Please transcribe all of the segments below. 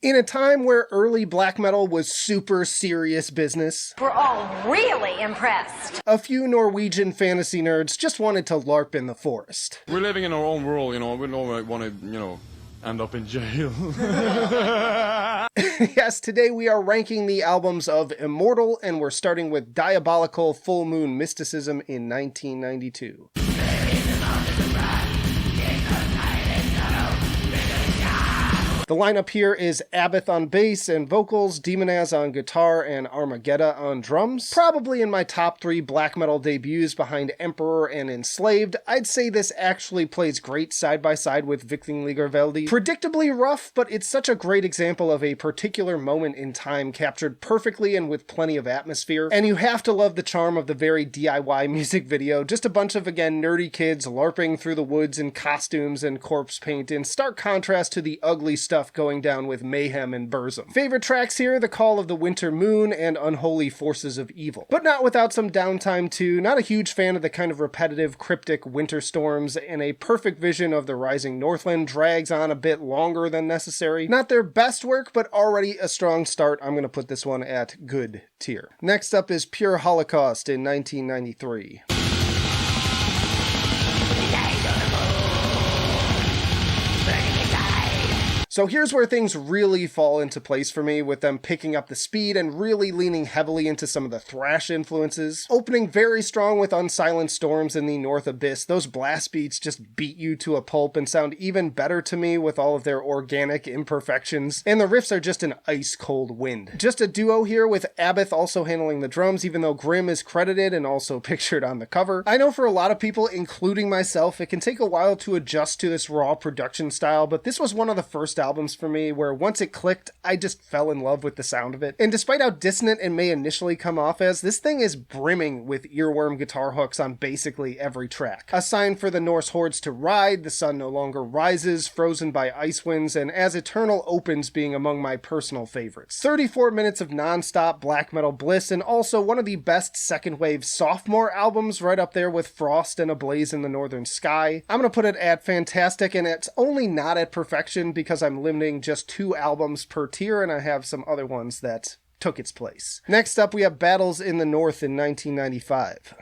In a time where early black metal was super serious business, we're all really impressed. A few Norwegian fantasy nerds just wanted to LARP in the forest. We're living in our own world, you know, we don't want to, end up in jail. Yes, today we are ranking the albums of Immortal, and we're starting with Diabolical, Fullmoon, Mysticism in 1992. The lineup here is Abath on bass and vocals, Demonaz on guitar, and Armageddon on drums. Probably in my top 3 black metal debuts behind Emperor and Enslaved. I'd say this actually plays great side by side with Vikingligurveldi. Predictably rough, but it's such a great example of a particular moment in time captured perfectly and with plenty of atmosphere. And you have to love the charm of the very DIY music video. Just a bunch of, again, nerdy kids LARPing through the woods in costumes and corpse paint, in stark contrast to the ugly stuff going down with Mayhem and Burzum. Favorite tracks here, The Call of the Winter Moon and Unholy Forces of Evil. But not without some downtime too. Not a huge fan of the kind of repetitive, cryptic winter storms, and a perfect vision of the rising Northland drags on a bit longer than necessary. Not their best work, but already a strong start. I'm going to put this one at good tier. Next up is Pure Holocaust in 1993. So here's where things really fall into place for me, with them picking up the speed and really leaning heavily into some of the thrash influences. Opening very strong with Unsilent Storms in the North Abyss. Those blast beats just beat you to a pulp and sound even better to me with all of their organic imperfections. And the riffs are just an ice cold wind. Just a duo here with Abath also handling the drums, even though Grimm is credited and also pictured on the cover. I know for a lot of people, including myself, it can take a while to adjust to this raw production style, but this was one of the first albums for me where once it clicked, I just fell in love with the sound of it. And despite how dissonant it may initially come off as, this thing is brimming with earworm guitar hooks on basically every track. A Sign for the Norse Hordes to Ride, The Sun No Longer Rises, Frozen by Ice Winds, and As Eternal opens being among my personal favorites. 34 minutes of non-stop black metal bliss, and also one of the best second wave sophomore albums, right up there with Frost and A Blaze in the Northern Sky. I'm gonna put it at fantastic, and it's only not at perfection because I'm limiting just 2 albums per tier, and I have some other ones that took its place. Next up, we have Battles in the North in 1995.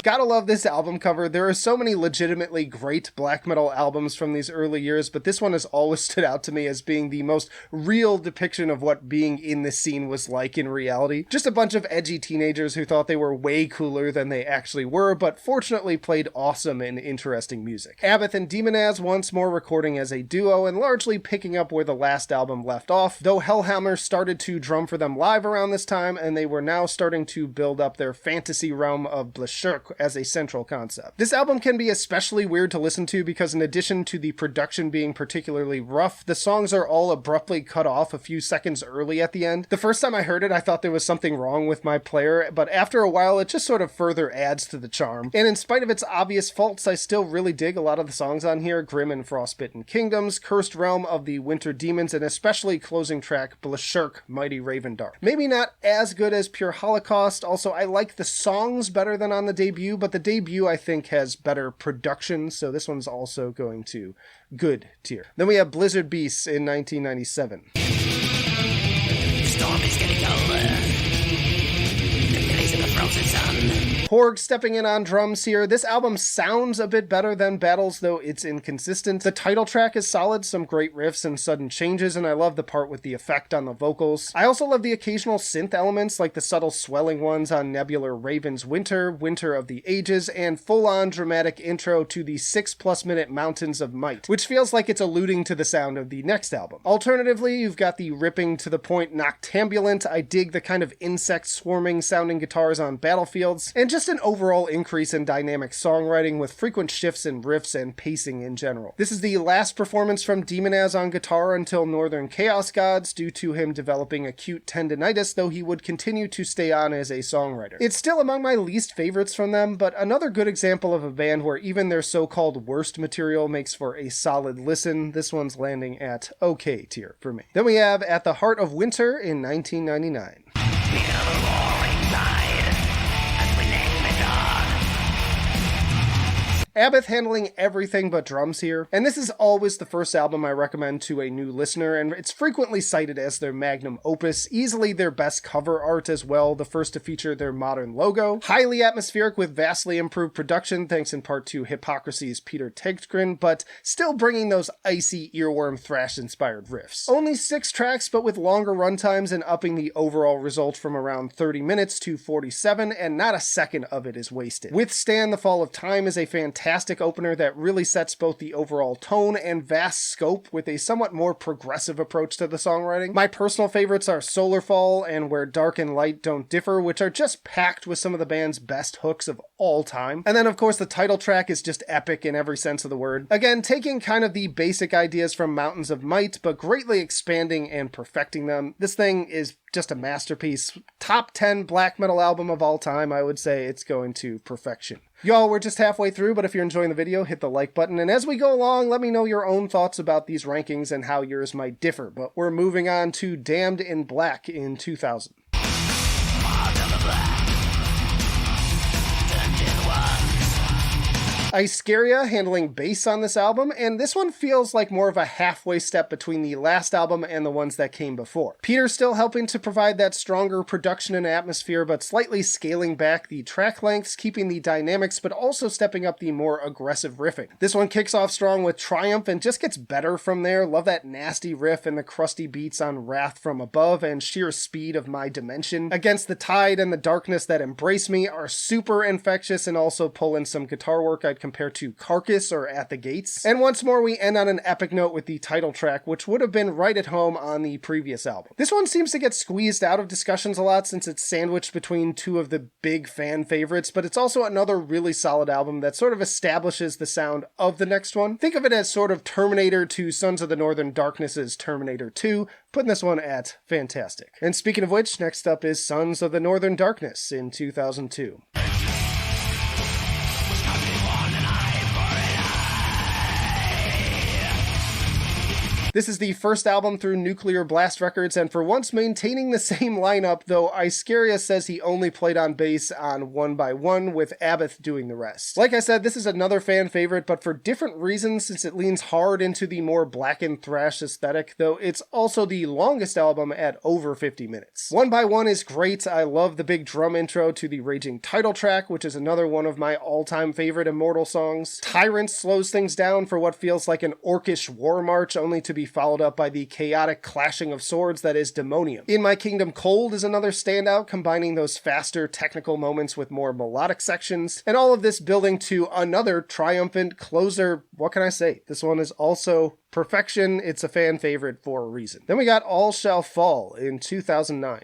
Gotta love this album cover. There are so many legitimately great black metal albums from these early years, but this one has always stood out to me as being the most real depiction of what being in this scene was like in reality. Just a bunch of edgy teenagers who thought they were way cooler than they actually were, but fortunately played awesome and interesting music. Abath and Demonaz once more recording as a duo and largely picking up where the last album left off, though Hellhammer started to drum for them live around this time, and they were now starting to build up their fantasy realm of Blashurk as a central concept. This album can be especially weird to listen to because in addition to the production being particularly rough, the songs are all abruptly cut off a few seconds early at the end. The first time I heard it, I thought there was something wrong with my player, but after a while it just sort of further adds to the charm. And in spite of its obvious faults, I still really dig a lot of the songs on here: Grim and Frostbitten Kingdoms, Cursed Realm of the Winter Demons, and especially closing track Blashurk, Mighty Raven Dark. Maybe not as good as Pure Holocaust. Also, I like the songs better than on the debut, but the debut I think has better production, so this one's also going to good tier. Then we have Blizzard Beasts in 1997. Storm is getting over. The place of the frozen sun. Horg stepping in on drums here. This album sounds a bit better than Battles, though it's inconsistent. The title track is solid, some great riffs and sudden changes, and I love the part with the effect on the vocals. I also love the occasional synth elements, like the subtle swelling ones on Nebular Raven's Winter, Winter of the Ages, and full-on dramatic intro to the 6+ minute Mountains of Might, which feels like it's alluding to the sound of the next album. Alternatively, you've got the ripping to the point Noctambulant. I dig the kind of insect swarming sounding guitars on Battlefields, and just an overall increase in dynamic songwriting with frequent shifts in riffs and pacing in general. This is the last performance from Demonaz on guitar until Northern Chaos Gods, due to him developing acute tendinitis, though he would continue to stay on as a songwriter. It's still among my least favorites from them, but another good example of a band where even their so-called worst material makes for a solid listen. This one's landing at okay tier for me. Then we have At the Heart of Winter in 1999. Abbott handling everything but drums here, and this is always the first album I recommend to a new listener, and it's frequently cited as their magnum opus, easily their best cover art as well, the first to feature their modern logo, highly atmospheric with vastly improved production thanks in part to Hypocrisy's Peter Tegtgren, but still bringing those icy earworm thrash-inspired riffs. Only 6 tracks, but with longer runtimes and upping the overall result from around 30 minutes to 47, and not a second of it is wasted. Withstand the Fall of Time is a fantastic opener that really sets both the overall tone and vast scope with a somewhat more progressive approach to the songwriting. My personal favorites are Solar Fall and Where Dark and Light Don't Differ, which are just packed with some of the band's best hooks of all time. And then of course the title track is just epic in every sense of the word. Again, taking kind of the basic ideas from Mountains of Might, but greatly expanding and perfecting them. This thing is just a masterpiece. Top 10 black metal album of all time, I would say it's going to perfection. Y'all, we're just halfway through, but if you're enjoying the video, hit the like button, and as we go along, let me know your own thoughts about these rankings and how yours might differ. But we're moving on to Damned in Black in 2000. Iscaria handling bass on this album, and this one feels like more of a halfway step between the last album and the ones that came before. Peter still helping to provide that stronger production and atmosphere, but slightly scaling back the track lengths, keeping the dynamics, but also stepping up the more aggressive riffing. This one kicks off strong with Triumph and just gets better from there. Love that nasty riff and the crusty beats on Wrath from Above and sheer speed of My Dimension. Against the Tide and the Darkness That Embrace Me are super infectious and also pull in some guitar work I'd compared to Carcass or At the Gates. And once more we end on an epic note with the title track, which would have been right at home on the previous album. This one seems to get squeezed out of discussions a lot since it's sandwiched between 2 of the big fan favorites, but it's also another really solid album that sort of establishes the sound of the next one. Think of it as sort of Terminator to Sons of the Northern Darkness's Terminator 2, putting this one at fantastic. And speaking of which, next up is Sons of the Northern Darkness in 2002. This is the first album through Nuclear Blast Records, and for once maintaining the same lineup, though Iscaria says he only played on bass on One by One, with Abbott doing the rest. Like I said, this is another fan favorite, but for different reasons since it leans hard into the more blackened thrash aesthetic, though it's also the longest album at over 50 minutes. One by One is great. I love the big drum intro to the Raging title track, which is another one of my all-time favorite Immortal songs. Tyrant slows things down for what feels like an orcish war march, only to be followed up by the chaotic clashing of swords that is Demonium. In My Kingdom Cold is another standout, combining those faster technical moments with more melodic sections, and all of this building to another triumphant closer. What can I say? This one is also perfection. It's a fan favorite for a reason. Then we got All Shall Fall in 2009.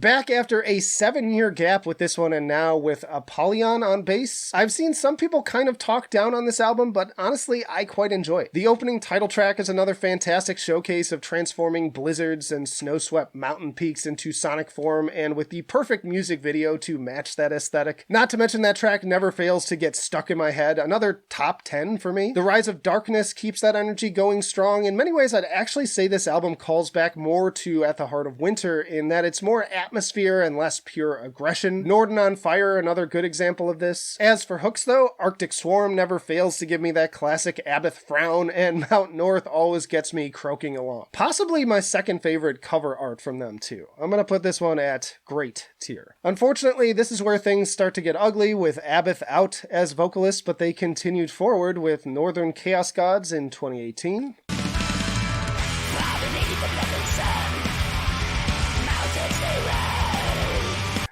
Back after a 7-year gap with this one, and now with Apollyon on bass. I've seen some people kind of talk down on this album, but honestly, I quite enjoy it. The opening title track is another fantastic showcase of transforming blizzards and snow-swept mountain peaks into sonic form, and with the perfect music video to match that aesthetic. Not to mention that track never fails to get stuck in my head. Another top 10 for me. The Rise of Darkness keeps that energy going strong. In many ways, I'd actually say this album calls back more to At the Heart of Winter, in that it's more atmosphere and less pure aggression. Norden on Fire, another good example of this. As for hooks though, Arctic Swarm never fails to give me that classic Abbott frown, and Mount North always gets me croaking along. Possibly my second favorite cover art from them too. I'm gonna put this one at great tier. Unfortunately, this is where things start to get ugly with Abbott out as vocalist, but they continued forward with Northern Chaos Gods in 2018.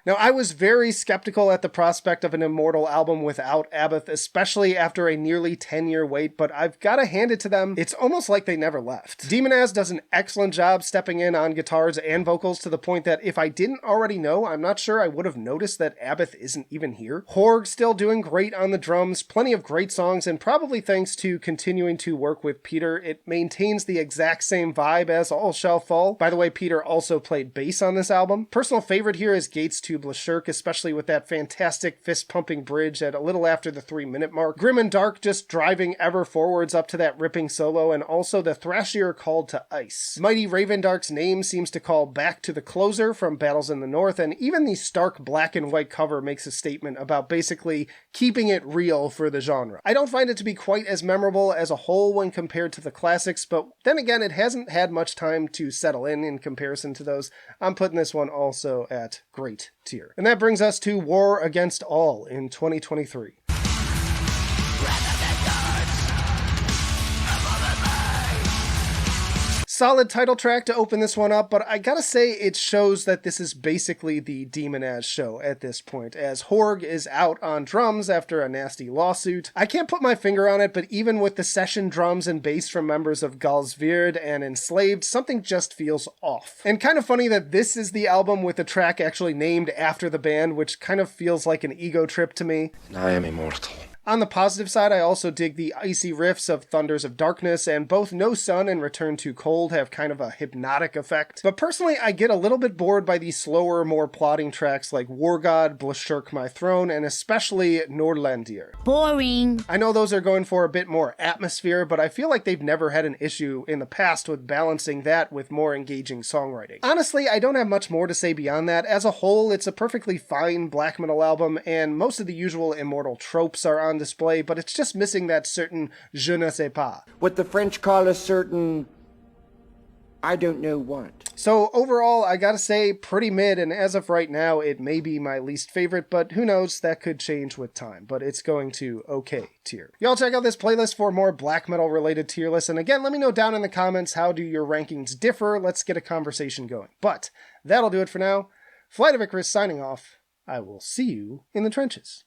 Now, I was very skeptical at the prospect of an Immortal album without Abbott, especially after a nearly 10-year wait, but I've gotta hand it to them. It's almost like they never left. Demonaz does an excellent job stepping in on guitars and vocals, to the point that if I didn't already know, I'm not sure I would have noticed that Abbott isn't even here. Horg still doing great on the drums, plenty of great songs, and probably thanks to continuing to work with Peter, it maintains the exact same vibe as All Shall Fall. By the way, Peter also played bass on this album. Personal favorite here is Gates to to Blashirk, especially with that fantastic fist-pumping bridge at a little after the 3-minute mark. Grim and Dark just driving ever forwards up to that ripping solo, and also the thrashier called to ice. Mighty Ravendark's name seems to call back to the closer from Battles in the North, and even the stark black and white cover makes a statement about basically keeping it real for the genre. I don't find it to be quite as memorable as a whole when compared to the classics, but then again, it hasn't had much time to settle in comparison to those. I'm putting this one also at great tier. And that brings us to War Against All in 2023. Solid title track to open this one up, but I gotta say it shows that this is basically the Demonaz show at this point, as Horg is out on drums after a nasty lawsuit. I can't put my finger on it, but even with the session drums and bass from members of Galsvird and Enslaved, something just feels off. And kind of funny that this is the album with the track actually named after the band, which kind of feels like an ego trip to me. I am immortal. On the positive side, I also dig the icy riffs of Thunders of Darkness, and both No Sun and Return to Cold have kind of a hypnotic effect. But personally, I get a little bit bored by the slower, more plotting tracks like War God, Blashirk My Throne, and especially Nordlandir. Boring. I know those are going for a bit more atmosphere, but I feel like they've never had an issue in the past with balancing that with more engaging songwriting. Honestly, I don't have much more to say beyond that. As a whole, it's a perfectly fine black metal album, and most of the usual Immortal tropes are on display, but it's just missing that certain je ne sais pas. What the French call a certain I don't know what. So overall, I gotta say, pretty mid, and as of right now, it may be my least favorite, but who knows, that could change with time, but it's going to okay tier. Y'all check out this playlist for more black metal related tier lists, and again, let me know down in the comments, how do your rankings differ? Let's get a conversation going. But that'll do it for now. Flight of Icarus signing off. I will see you in the trenches.